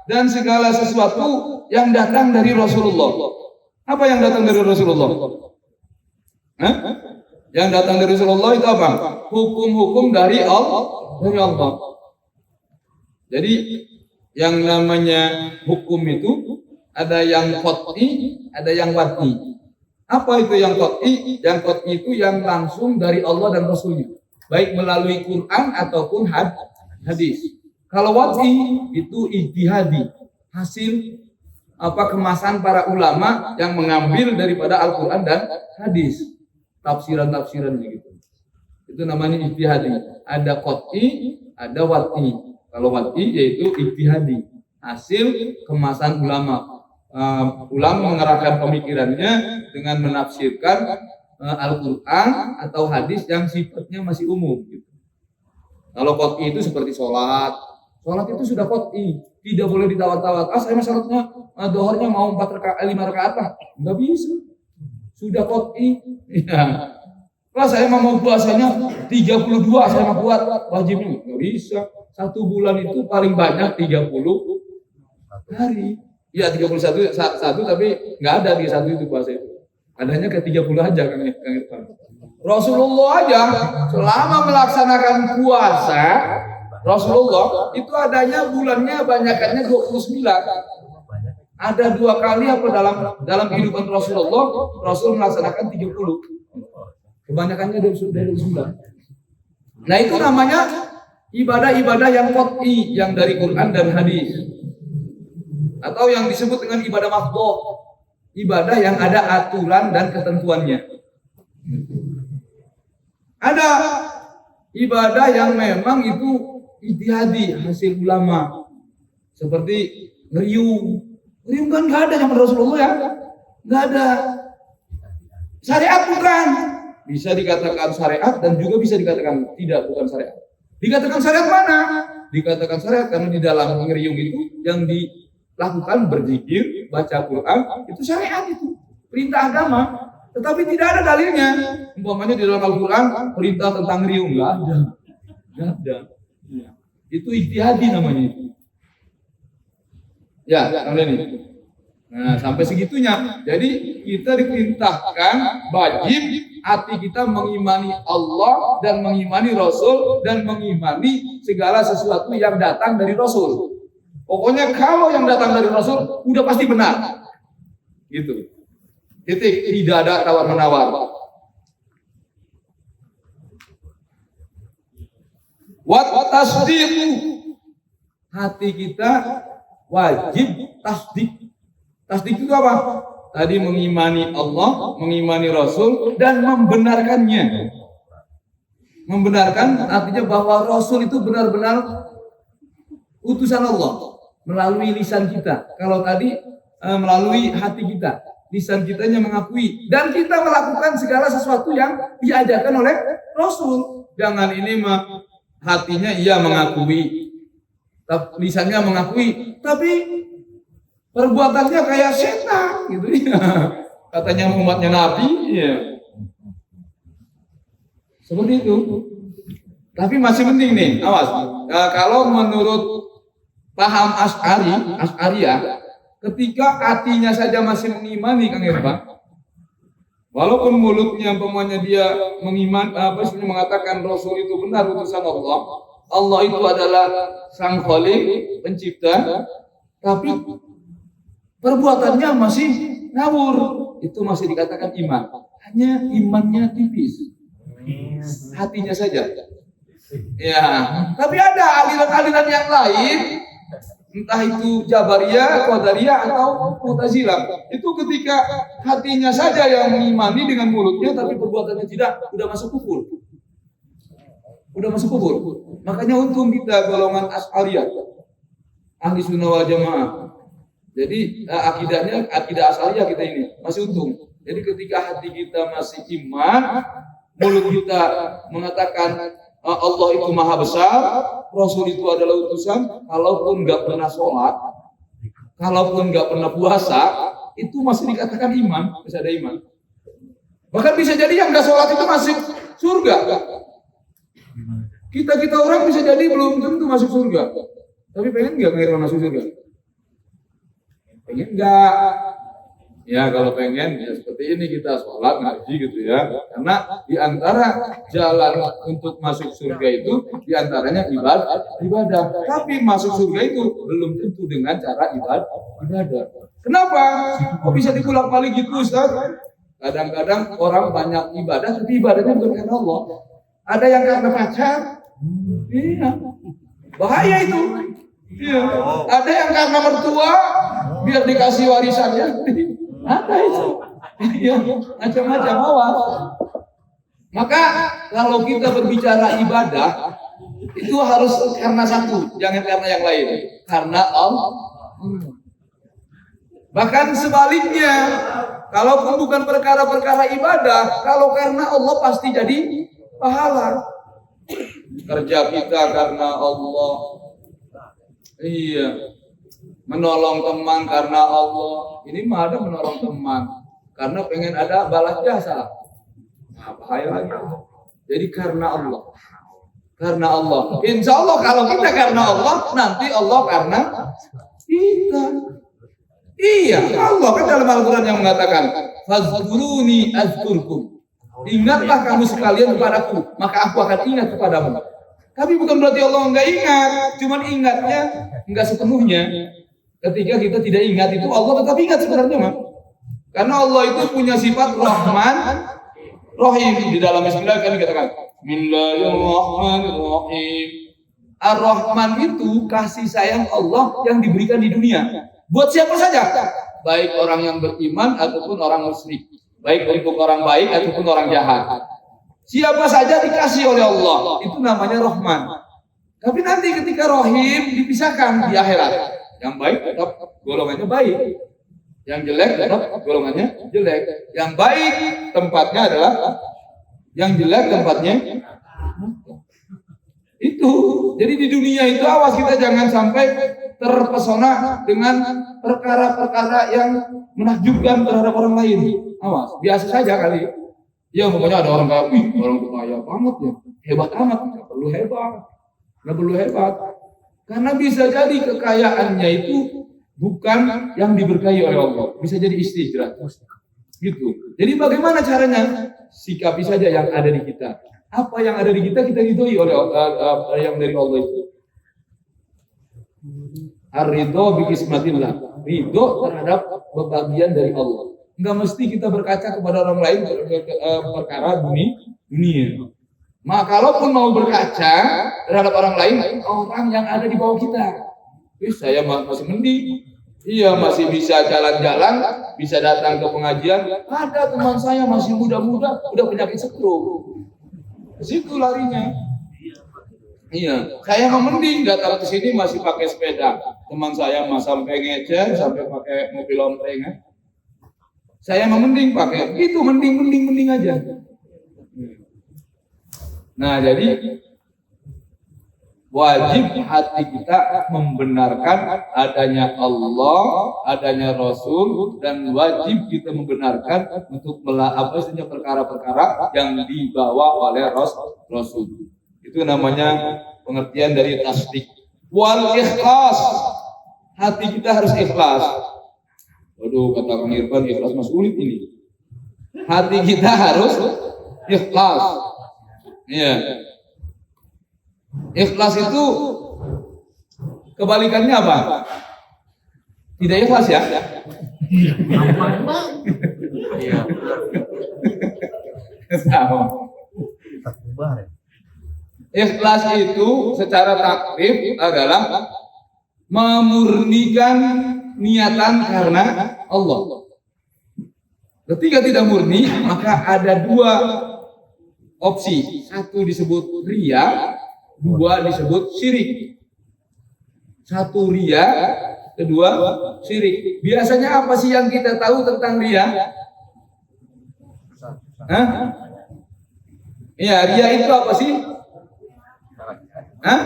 Speaker 1: dan segala sesuatu yang datang dari Rasulullah. Apa yang datang dari Rasulullah? Hah? Yang datang dari Rasulullah itu apa? Hukum-hukum dari Allah. Jadi yang namanya hukum itu ada yang qat'i, ada yang wat'i. Apa itu yang qat'i? Yang qat'i itu yang langsung dari Allah dan Rasulnya, baik melalui Quran ataupun hadis. Kalau wat'i itu ijtihadi, hasil kemasan para ulama yang mengambil daripada Al-Quran dan hadis, tafsiran-tafsiran begitu. Itu namanya ijtihadi. Ada qat'i, ada wat'i. Kalau wat'i yaitu ijtihadi, hasil kemasan ulama. Ulama mengerahkan pemikirannya dengan menafsirkan Al-Quran atau hadis yang sifatnya masih umum. Gitu. Kalau qat'i itu seperti sholat itu sudah qat'i, tidak boleh ditawar-tawar. Saya syaratnya dohornya mau 5 rakaat lah, nggak bisa. Sudah qat'i. Ya. Saya mau puasanya 32, saya mau buat wajibnya, nggak bisa. 1 bulan itu paling banyak 30 hari. Ya 31 tapi nggak ada di 1 itu puasa itu. Adanya ke 30 aja Kang Irfan. Rasulullah aja selama melaksanakan puasa, Rasulullah itu adanya bulannya banyakannya 29. Ada 2 kali apa dalam kehidupan Rasulullah, Rasul melaksanakan 30. Kebanyakannya dari 29. Nah, itu namanya ibadah-ibadah yang qat'i, yang dari Quran dan hadis. Atau yang disebut dengan ibadah mafdhoh, ibadah yang ada aturan dan ketentuannya. Ada ibadah yang memang itu ijtihadi, hasil ulama. Seperti ngeriung. Ngeriung kan nggak ada zaman Rasulullah ya. Nggak ada. Syariat bukan. Bisa dikatakan syariat dan juga bisa dikatakan tidak, bukan syariat. Dikatakan syariat mana? Dikatakan syariat karena di dalam ngeriung itu yang dilakukan berzikir, baca Quran, itu syariat itu. Perintah agama. Tetapi tidak ada dalilnya. Umpamanya di dalam Al-Quran perintah tentang riung, nggak ada. Nggak ada. Itu ijtihadi namanya itu. Ya, kemudian ini. Nah, sampai segitunya. Jadi kita diperintahkan wajib hati kita mengimani Allah dan mengimani Rasul dan mengimani segala sesuatu yang datang dari Rasul. Pokoknya kalau yang datang dari Rasul udah pasti benar. Gitu. Titik, tidak ada tawar-menawar. Wa tasdiqu. Hati kita wajib tasdik. Tasdik itu apa? Tadi mengimani Allah, mengimani Rasul dan membenarkannya. Membenarkan artinya bahwa Rasul itu benar-benar utusan Allah melalui lisan kita. Kalau tadi melalui hati kita, lisan kitanya mengakui dan kita melakukan segala sesuatu yang diajarkan oleh Rasul. Jangan ini hatinya iya mengakui, lisannya mengakui, tapi perbuatannya kayak setan gitu ya. Katanya umatnya Nabi, ya. Seperti itu. Tapi masih penting nih, awas. Kalau menurut paham Asy'ariyah, ketika hatinya saja masih mengimani, Kang Irfan, walaupun mulutnya umpamanya dia mengatakan Rasul itu benar utusan Allah, Allah itu adalah Sang Khaliq, pencipta, tapi perbuatannya masih ngawur, itu masih dikatakan iman. Hanya imannya tipis, hatinya saja. Ya, tapi ada aliran-aliran yang lain, entah itu Jabariyah, Qadariyah atau Mu'tazilah. Itu ketika hatinya saja yang mengimani dengan mulutnya, tapi perbuatannya tidak, udah masuk kufur. Udah masuk kufur. Makanya untung kita golongan Asy'ariyah, ahli sunnah wal jamaah. Jadi akidahnya akidah Asy'ariyah kita ini masih untung. Jadi ketika hati kita masih iman, mulut kita mengatakan Allah itu maha besar, Rasul itu adalah utusan, kalaupun nggak pernah sholat, kalaupun nggak pernah puasa, itu masih dikatakan iman, masih ada iman. Bahkan bisa jadi yang nggak sholat itu masuk surga. Kita orang bisa jadi belum tentu masuk surga, tapi pengen nggak masuk surga? Pengen nggak? Ya kalau pengen ya seperti ini kita sholat ngaji gitu ya. Karena diantara jalan untuk masuk surga itu diantaranya ibadah. Tapi masuk surga itu belum tentu dengan cara ibadah. Kenapa? Kok bisa dibolak-balik gitu Ustaz? Kadang-kadang orang banyak ibadah tapi ibadahnya bukan karena Allah. Ada yang karena pacar. Iya. Bahaya itu. Iya. Ada yang karena mertua biar dikasih warisannya. Ada itu, ya, macam-macam awas. Maka kalau kita berbicara ibadah itu harus karena satu, jangan karena yang lain. Karena Allah. Bahkan sebaliknya, kalaupun bukan perkara-perkara ibadah, kalau karena Allah pasti jadi pahala. Kerja kita karena Allah. Iya. Menolong teman karena Allah. Ini mah ada menolong teman karena pengen ada balas jasa. Nah, bahaya lagi. Jadi karena Allah. Karena Allah. Insya Allah kalau kita karena Allah, nanti Allah karena kita. Iya, Allah kan dalam Al-Quran yang mengatakan, "Fazkuruni azkurkum." Ingatlah kamu sekalian kepadaku, maka aku akan ingat kepadamu. Tapi bukan berarti Allah enggak ingat, cuman ingatnya enggak sepenuhnya. Ketika kita tidak ingat itu Allah tetap ingat sebenarnya, Mak. Karena Allah itu punya sifat Rahman, Rahim. Di dalam Bismillah kan dikatakan Bismillahirrahmanirrahim. Ar-Rahman itu kasih sayang Allah yang diberikan di dunia. Buat siapa saja, baik orang yang beriman ataupun orang musyrik, baik untuk orang baik ataupun orang jahat. Siapa saja dikasih oleh Allah, itu namanya Rahman. Tapi nanti ketika Rahim dipisahkan di akhirat. Yang baik tetap golongannya baik, yang jelek tetap golongannya jelek. Yang baik tempatnya adalah, yang jelek tempatnya. Itu. Jadi di dunia itu awas kita jangan sampai terpesona dengan perkara-perkara yang menakjubkan terhadap orang lain. Awas, biasa saja kali. Ya pokoknya ada orang kayak, wih orang itu kaya banget ya, hebat amat. Nggak perlu hebat. Karena bisa jadi kekayaannya itu bukan yang diberkahi oleh Allah. Bisa jadi istijrah. Gitu. Jadi bagaimana caranya? Sikapi saja yang ada di kita. Apa yang ada di kita ridhoi oleh yang dari Allah itu. Ar-ridho bi qismatillah. Ridho terhadap pembagian dari Allah. Enggak mesti kita berkaca kepada orang lain perkara dunia. Maka kalaupun mau berkaca terhadap orang lain, orang yang ada di bawah kita. Saya masih mending. Iya, masih bisa jalan-jalan, bisa datang ke pengajian. Ada teman saya masih muda-muda, udah penyakit stroke. Ke situ larinya. Iya, saya mending datang ke sini masih pakai sepeda. Teman saya sampai ngecer, sampai pakai mobil ompeng. Saya mending pakai itu, mending aja. Nah, jadi wajib hati kita membenarkan adanya Allah, adanya Rasul, dan wajib kita membenarkan untuk saja perkara-perkara yang dibawa oleh Rasul. Itu namanya pengertian dari tasdik. Wal ikhlas, hati kita harus ikhlas. Waduh, kata Kang Irfan, ikhlas mas sulit ini. Hati kita harus ikhlas. Iya. Ikhlas itu kebalikannya apa? Tidak ikhlas ya?
Speaker 3: Iya.
Speaker 1: Sama. Ikhlas itu secara takrif adalah memurnikan niatan karena Allah. Ketika tidak murni, maka ada dua opsi. Satu disebut riya, dua disebut syirik. Satu riya, kedua syirik. Biasanya apa sih yang kita tahu tentang riya? Hah? Iya, riya itu apa sih? Hah?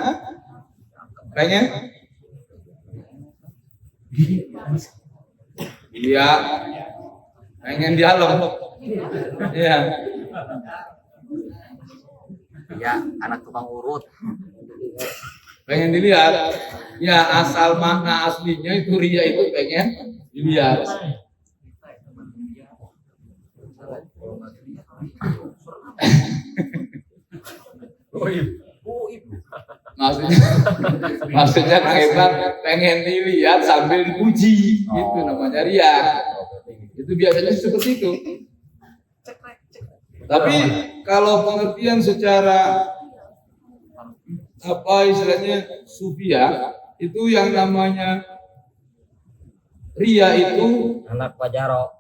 Speaker 1: Pengen? Iya. Pengen dialog. Iya.
Speaker 3: Ya, anak tukang urut.
Speaker 1: Pengen dilihat. Ya, asal makna aslinya itu riya itu pengen dilihat. Maksudnya Kang Irfan pengen dilihat sambil dipuji, itu namanya riya. Itu biasanya seperti itu. Tapi kalau pengertian secara apa istilahnya sufiah, itu yang namanya riya itu
Speaker 3: Anak Pajaro.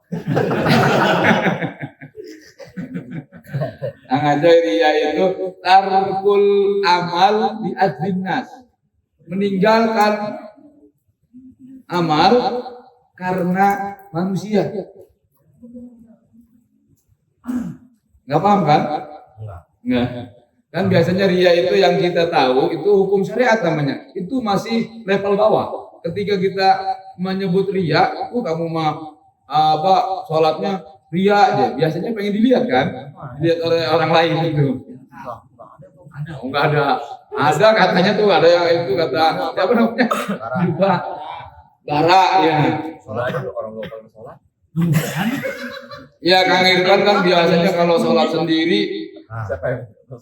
Speaker 1: yang ada riya itu tarkul amal di adzinnas, meninggalkan amal karena manusia. Nggak paham kan? Nggak. Kan biasanya riya itu yang kita tahu itu hukum syariat namanya. Itu masih level bawah. Ketika kita menyebut riya, kamu mah sholatnya riya aja. Biasanya pengen dilihat kan? Dilihat oleh orang lain itu. Enggak ada. Ada katanya tuh, ada yang itu kata siapa namanya? Bara ya.
Speaker 3: Sholat orang lokal sholat.
Speaker 1: Ya Kang Irfan kan biasanya kalau sholat sendiri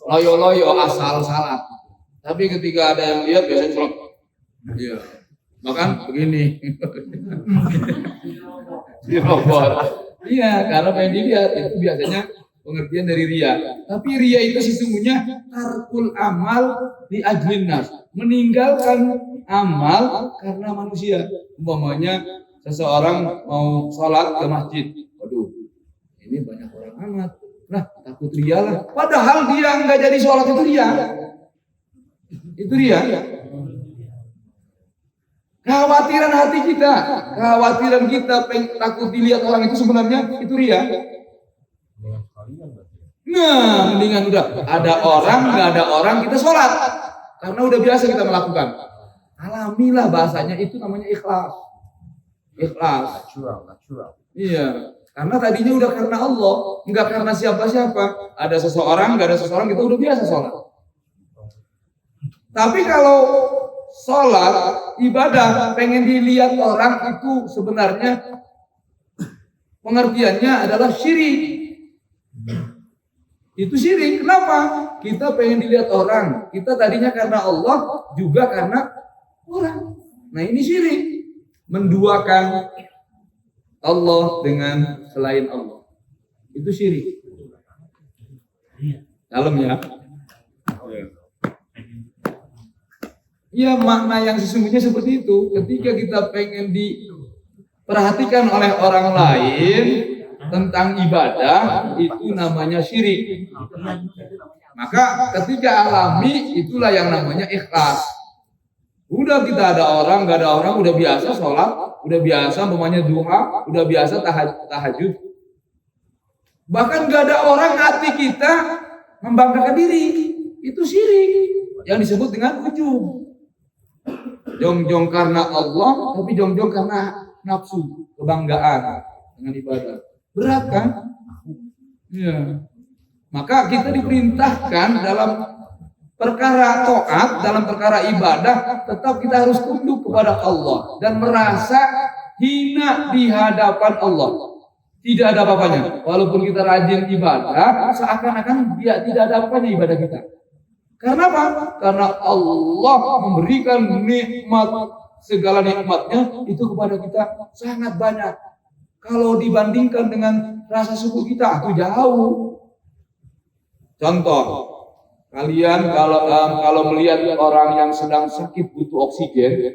Speaker 1: loyo-loyo asal salat. Tapi ketika ada yang lihat biasanya sholat. Iya. Bahkan begini. Iya, karena pengen dilihat itu biasanya pengertian dari riya. Tapi riya itu sesungguhnya tarkul amal di ajlin nas, meninggalkan amal karena manusia. Umpamanya seseorang mau sholat ke masjid, waduh, ini banyak orang amat, nah takut riya lah. Padahal dia nggak jadi sholat itu riya. Itu riya. Kekhawatiran hati kita, kekhawatiran kita takut dilihat orang itu sebenarnya itu riya. Nah, mendingan udah ada orang nggak ada orang kita sholat. karena udah biasa kita melakukan. Alamilah bahasanya, itu namanya ikhlas. Ikhlas.
Speaker 3: Natural.
Speaker 1: Iya, karena tadinya udah karena Allah, enggak karena siapa-siapa. Ada seseorang, enggak ada seseorang, kita udah biasa sholat. Tapi kalau sholat, ibadah, pengen dilihat orang, itu sebenarnya pengertiannya adalah syirik. Itu syirik. Kenapa? Kita pengen dilihat orang. Kita tadinya karena Allah, juga karena orang. Nah ini syirik. Menduakan Allah dengan selain Allah. Itu syirik. Dalam ya. Ya, makna yang sesungguhnya seperti itu. Ketika kita pengen diperhatikan oleh orang lain tentang ibadah, itu namanya syirik. Maka ketika alami, itulah yang namanya ikhlas. Udah kita ada orang, gak ada orang, udah biasa sholat, udah biasa umpamanya duha, udah biasa tahajud. Bahkan gak ada orang, hati kita membanggakan diri. Itu syirik yang disebut dengan ujub. Jongjong karena Allah, tapi jongjong karena nafsu, kebanggaan dengan ibadah. Berat kan? Ya. Maka kita diperintahkan dalam perkara taat, dalam perkara ibadah, tetap kita harus tunduk kepada Allah dan merasa hina di hadapan Allah. Tidak ada apa-apanya. Walaupun kita rajin ibadah, seakan-akan dia tidak ada apa-apanya ibadah kita. Karena apa? Karena Allah memberikan nikmat, segala nikmatnya itu kepada kita sangat banyak. Kalau dibandingkan dengan rasa syukur kita, itu jauh. Contoh, kalian kalau melihat orang yang sedang sakit butuh oksigen,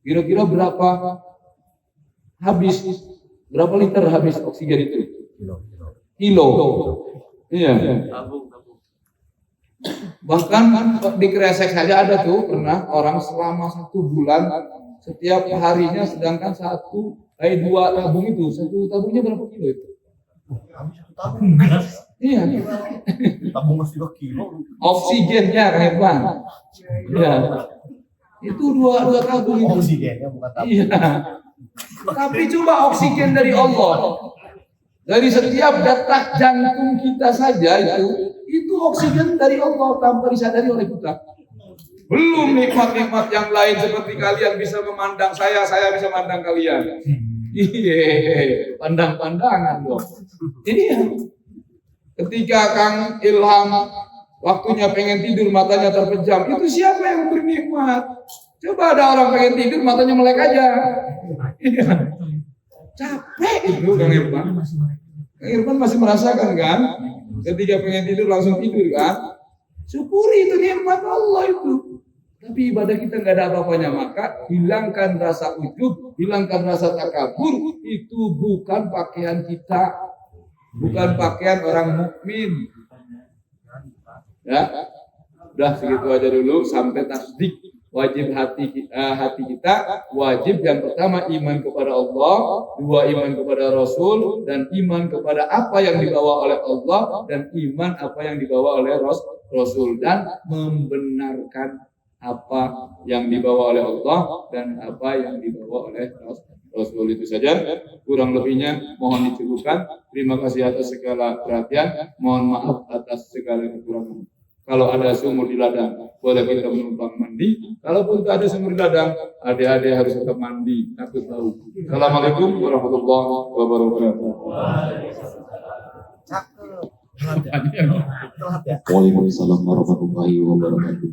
Speaker 1: kira-kira berapa liter habis oksigen itu? Kilo. Iya. Bahkan di Kresek saja ada tuh pernah orang selama 1 bulan setiap harinya, sedangkan 2 tabung itu, 1 tabungnya berapa kilo itu?
Speaker 4: Tabung gas.
Speaker 1: Iya.
Speaker 4: Tabung gas 3 kilo.
Speaker 1: Oksigennya Herman. Iya. Itu 2 tabung itu.
Speaker 4: Oksigennya bukan tabung.
Speaker 1: Iya. Tapi coba oksigen dari Allah. Dari setiap detak jantung kita saja itu oksigen dari Allah tanpa disadari oleh kita. Belum nikmat-nikmat yang lain seperti kalian bisa memandang saya bisa memandang kalian. Iya, pandang-pandangan dong. Iya. Ketika Kang Ilham waktunya pengen tidur matanya terpejam, itu siapa yang memberi nikmat? Coba ada orang pengen tidur matanya melek aja. Iya. Capek itu Kang Irfan. Kang Irfan masih merasakan kan? Ketika pengen tidur langsung tidur kan? Syukuri itu nikmat Allah itu. Tapi ibadah kita nggak ada apa-apanya, maka hilangkan rasa ujub, hilangkan rasa takabur. Itu bukan pakaian kita, bukan pakaian orang mukmin. Ya, udah segitu aja dulu sampai tasdik. Wajib hati kita wajib yang pertama iman kepada Allah, 2 iman kepada Rasul, dan iman kepada apa yang dibawa oleh Allah, dan iman apa yang dibawa oleh Rasul, dan membenarkan apa yang dibawa oleh Allah dan apa yang dibawa oleh Rasul. Itu saja, kurang lebihnya mohon dicukupkan. Terima kasih atas segala perhatian, mohon maaf atas segala kekurangan. Kalau ada sumur di ladang, boleh kita menumpang mandi. Kalaupun tak ada sumur di ladang, adik-adik harus tetap mandi, takut bau. Assalamualaikum warahmatullahi wabarakatuh.
Speaker 4: Cakep.
Speaker 5: Waalaikumsalam warahmatullahi wabarakatuh.